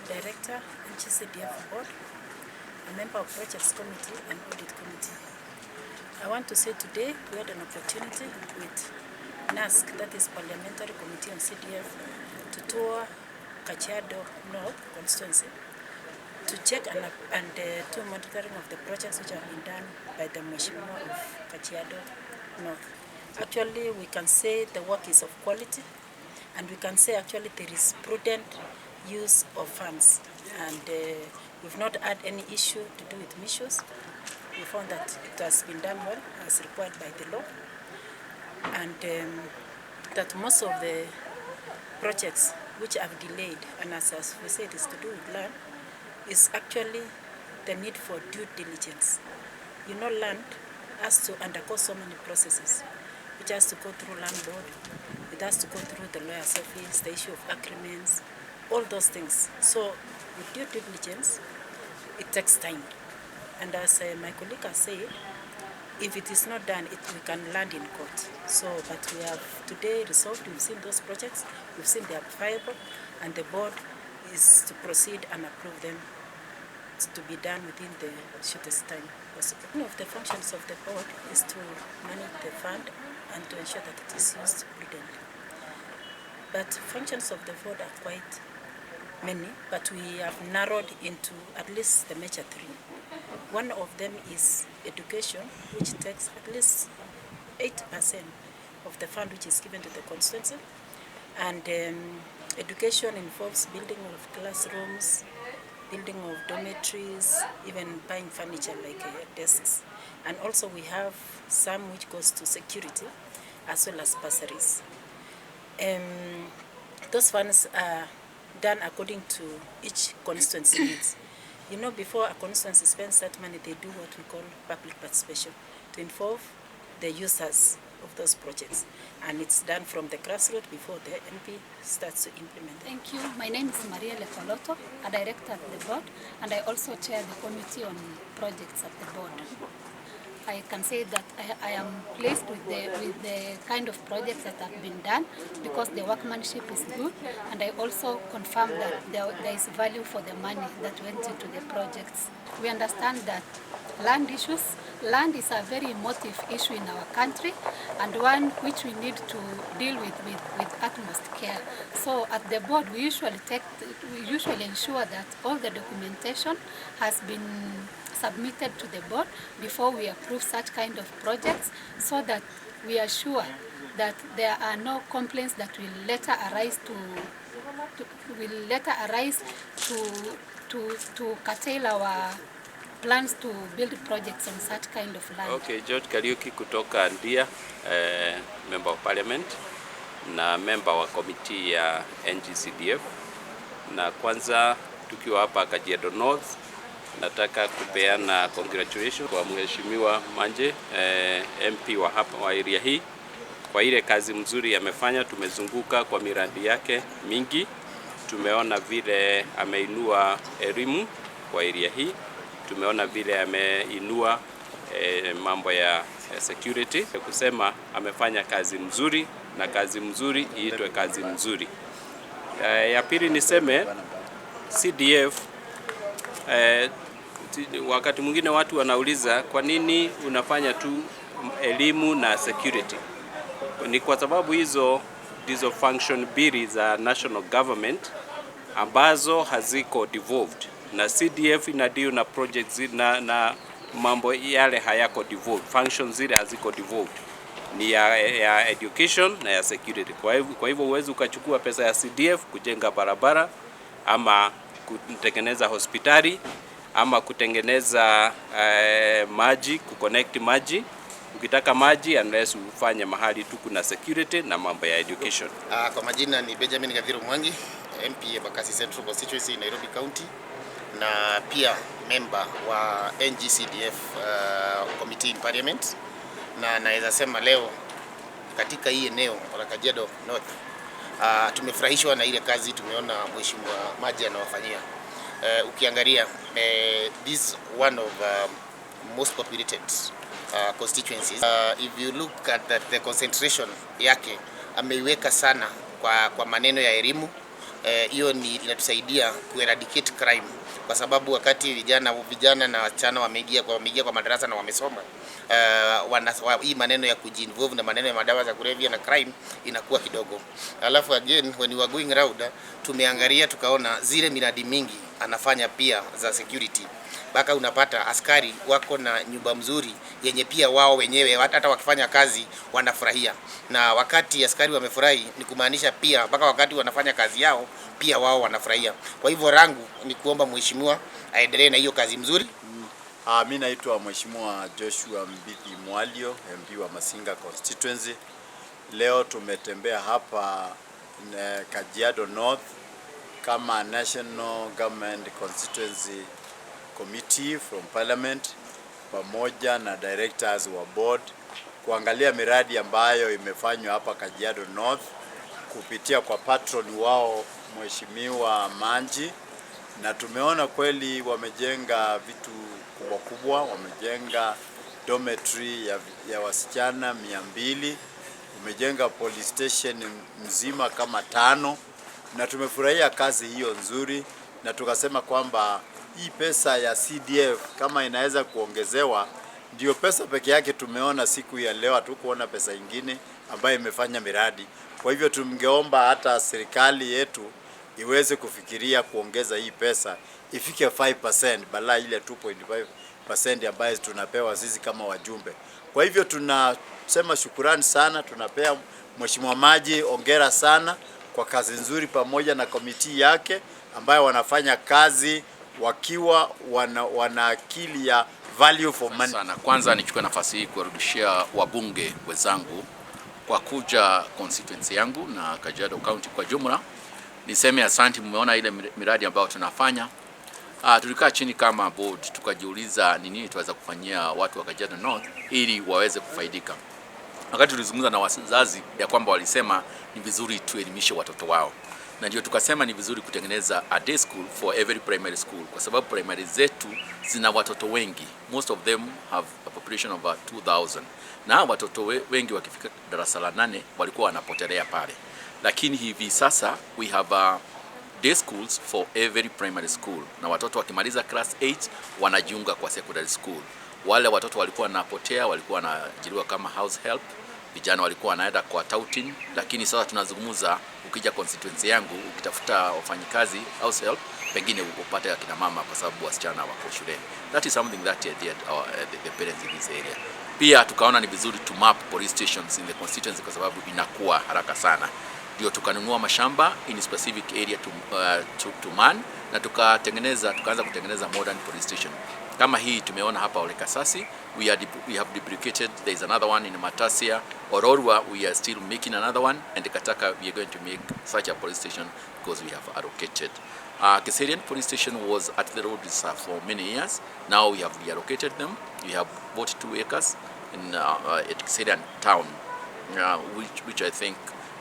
Director, NGCDF Board, a member of Projects Committee and Audit Committee. I want to say today we had an opportunity with NASC, that is Parliamentary Committee on CDF, to tour Kajiado North Constituency to check and do monitoring of the projects which have been done by the Mheshimiwa of Kajiado North. Actually, we can say the work is of quality, and we can say actually there is prudent use of funds, and we've not had any issue to do with misuse. We found that it has been done well as required by the law, and that most of the projects which have delayed, and as we said, is to do with land, is actually the need for due diligence. You know, land has to undergo so many processes, which has to go through land board, it has to go through the lawyer's office, the issue of agreements, all those things. So with due diligence, it takes time. And as my colleague has said, if it is not done, we can land in court. So, but we have today resolved, we've seen those projects, we've seen they are viable, and the board is to proceed and approve them to be done within the shortest time possible. One of the functions of the board is to manage the fund and to ensure that it is used prudently. But functions of the board are quite many, but we have narrowed into at least the major three. One of them is education, which takes at least 8% of the fund which is given to the constituency. And education involves building of classrooms, building of dormitories, even buying furniture like desks. And also we have some which goes to security as well as bursaries. Those funds are done according to each constituency needs. You know, before a constituency spends that money, they do what we call public participation to involve the users of those projects. And it's done from the grassroots before the MP starts to implement. Thank you. My name is Maria Lekoloto, a director at the board, and I also chair the committee on projects at the board. I can say that I am pleased with the kind of projects that have been done because the workmanship is good, and I also confirm that there is value for the money that went into the projects. We understand that land is a very emotive issue in our country, and one which we need to deal with utmost care. So at the board we usually ensure that all the documentation has been submitted to the board before we approve such kind of projects, so that we are sure that there are no complaints that will later arise to curtail our plans to build projects on such kind of land. Okay, George Kariuki kutoka Ndia, member of parliament na member wa committee ya NGCDF. Na kwanza tukiwa hapa Kajiado North, nataka kupeana congratulations kwa Mheshimiwa Manje, MP wa hapa wa area hii, kwa ile kazi mzuri amefanya. Tumezunguka kwa miradi yake mingi, tumeona vile ameinua elimu kwa area hii, tumeona vile ameinua mambo ya security. Kusema amefanya kazi mzuri, na kazi mzuri iitwe kazi mzuri. Ya pili niseme CDF, wakati mwingine watu wanauliza kwa nini unafanya tu elimu na security. Ni kwa sababu hizo function bili za national government ambazo haziko devolved, na CDF ina deal na projects na mambo yale hayako devolved. Functions zile haziko devolved, ni ya education na ya security. Kwa hivyo huwezi ukachukua pesa ya CDF kujenga barabara ama kutengeneza hospitali ama kutengeneza maji, kuconnect maji. Ukitaka maji unless ufanye mahali tu kuna security na mambo ya education. Kwa majina ni Benjamin Kadhiru Mwangi, MP ya Bakasi Central Constituency, Nairobi County, na pia member wa NGCDF Committee in Parliament. Na naweza sema leo katika hii eneo la Kajiado North tumefurahishwa na ile kazi tumeona Mheshimiwa Maji anawafanyia. Ukiangalia this one of most populated constituencies. If you look at the concentration yake ameiweka sana kwa maneno ya elimu, hiyo ni inatusaidia eradicate crime, kwa sababu wakati vijana na wasichana wameingia kwa madarasa na wamesoma, hii maneno ya kujinvolve na maneno ya madawa za kulevya na crime inakuwa kidogo. Alafu again when we were going round, tumeangalia tukaona zile miradi mingi anafanya pia za security, mpaka unapata askari wako na nyumba mzuri yenye pia wao wenyewe hata wakifanya kazi wanafurahia, na wakati askari wamefurahi ni kumaanisha pia mpaka wakati wanafanya kazi yao pia wao wanafurahia. Kwa hivyo rangu ni kuomba mheshimiwa aendelee na hiyo kazi mzuri. Mimi naitwa Mheshimiwa Joshua Mbithi Mwalio, MP wa Masinga Constituency. Leo tumetembea hapa Kajiado North kama National Government Constituency Committee from Parliament pamoja na directors wa board kuangalia miradi ambayo imefanywa hapa Kajiado North kupitia kwa patron wao Mheshimiwa Manji, na tumeona kweli wamejenga vitu kubwa kubwa. Wamejenga dormitory ya wasichana 200, wamejenga police station mzima kama 5, na tumefurahia kazi hiyo nzuri, na tukasema kwamba hii pesa ya CDF kama inaweza kuongezewa, ndio pesa peke yake tumeona siku ya leo, hatukuona pesa ingine ambayo imefanya miradi. Kwa hivyo tungeomba hata serikali yetu iweze kufikiria kuongeza hii pesa ifike 5% badala ile 2.5% ambayo tunapewa sisi kama wajumbe. Kwa hivyo tunasema shukrani sana, tunapea Mheshimiwa Maji ongera sana kwa kazi nzuri pamoja na komiti yake ambayo wanafanya kazi wakiwa wana akili ya value for money. Sana. Kwanza nichukue nafasi hii kuwarudishia wabunge wenzangu kwa kuja constituency yangu na Kajiado County kwa jumla. Niseme asante, mmeona ile miradi ambayo tunafanya. Tulikaa chini kama board tukajiuliza ni nini tuweza kufanyia watu wa Kajiado North ili waweze kufaidika. Wakati tulizungumza na wazazi ya kwamba walisema ni vizuri tuelimishe watoto wao, na ndio tukasema ni vizuri kutengeneza a day school for every primary school, kwa sababu primary zetu zina watoto wengi. Most of them have a population of 2000, na watoto wengi wakifika darasa la 8 walikuwa wanapotelea pale, lakini hivi sasa we have day schools for every primary school, na watoto wakimaliza class 8 wanajiunga kwa secondary school. Wale watoto walikuwa wanapotea walikuwa wanajiriwa kama house help, vijana walikuwa wanaenda kwa touting, lakini sasa tunazungumza, ukija constituency yangu ukitafuta wafanyikazi house help pengine upate akina mama kwa sababu wasichana wako shule. That is something that the parents in this area. Pia tukaona ni vizuri to map police stations in the constituency kwa sababu inakuwa haraka sana. Ndio tukanunua mashamba in specific area to man, na tukaanza kutengeneza modern police station. Kama hii tumeona hapa Ole Kasasi, we have duplicated. There is another one in Matasia. Ororwa, we are still making another one, and Kataka we are going to make such a police station because we have allocated. Keserian police station was at the road reserve for many years. Now we have reallocated them. We have bought 2 acres in at Keserian town, which I think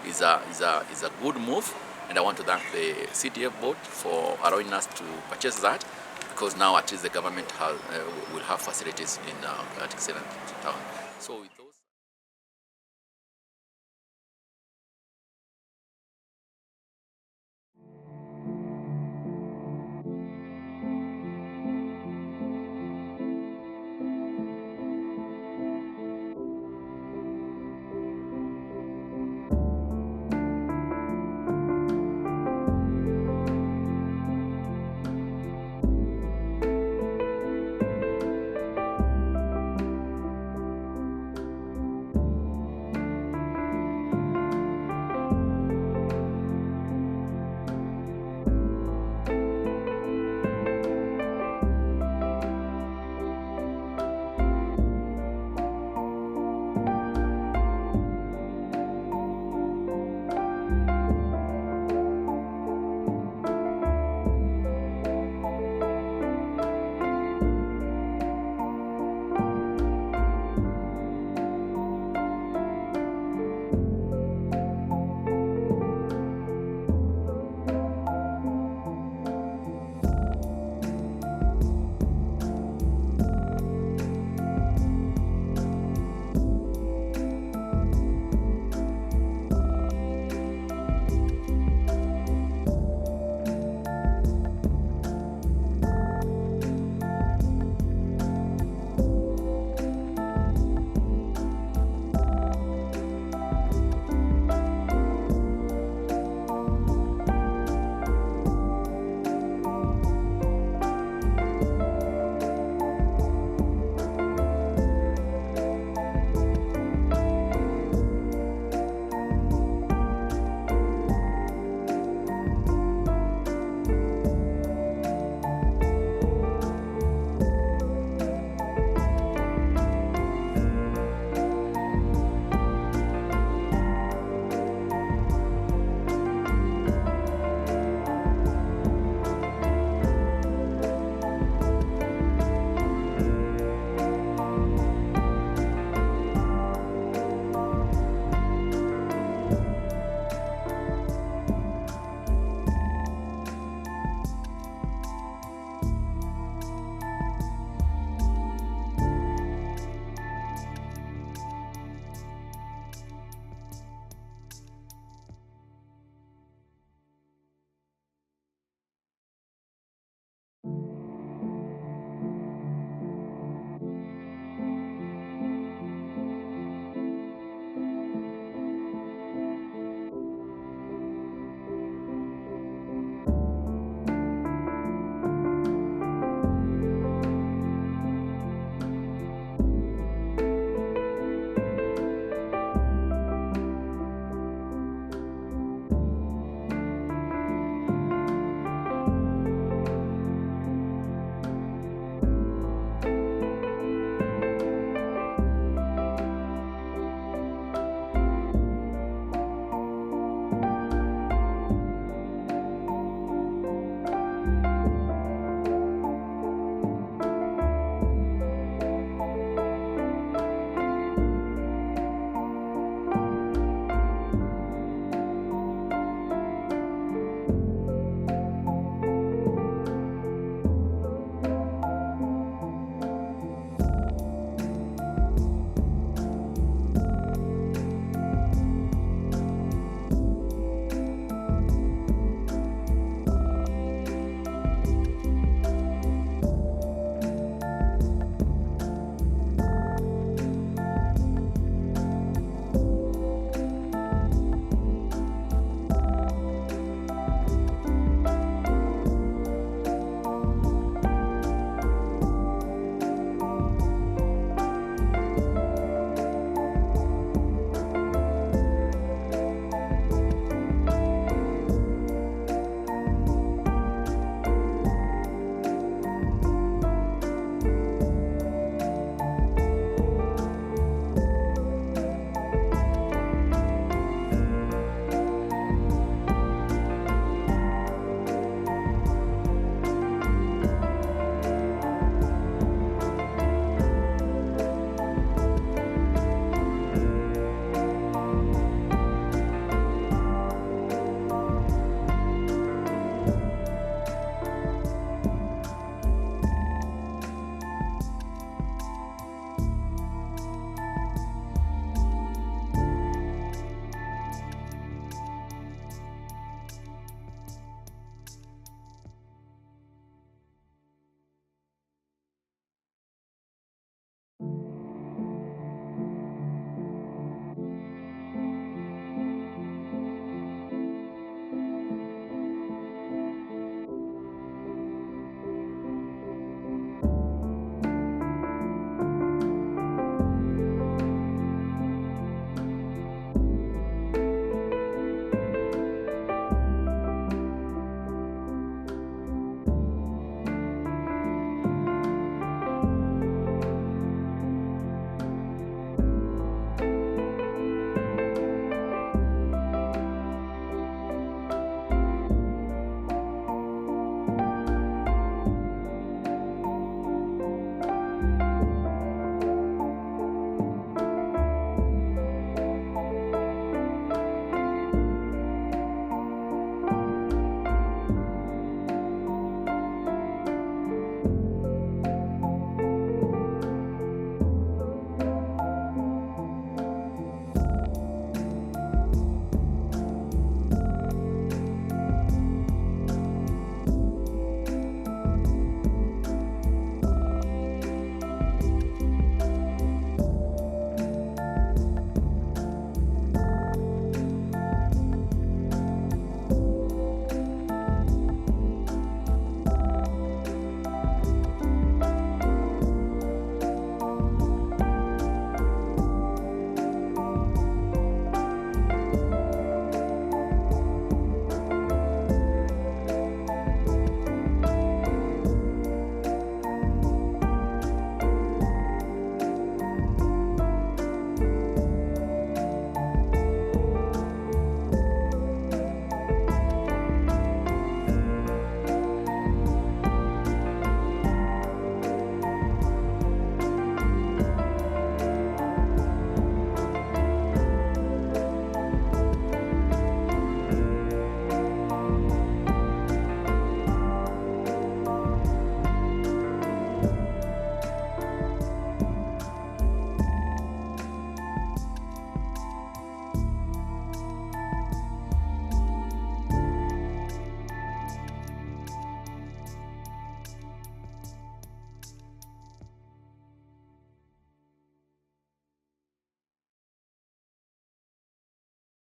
is a good move, and I want to thank the CDF board for allowing us to purchase that, because now at least the government will have facilities in at Keserian town. So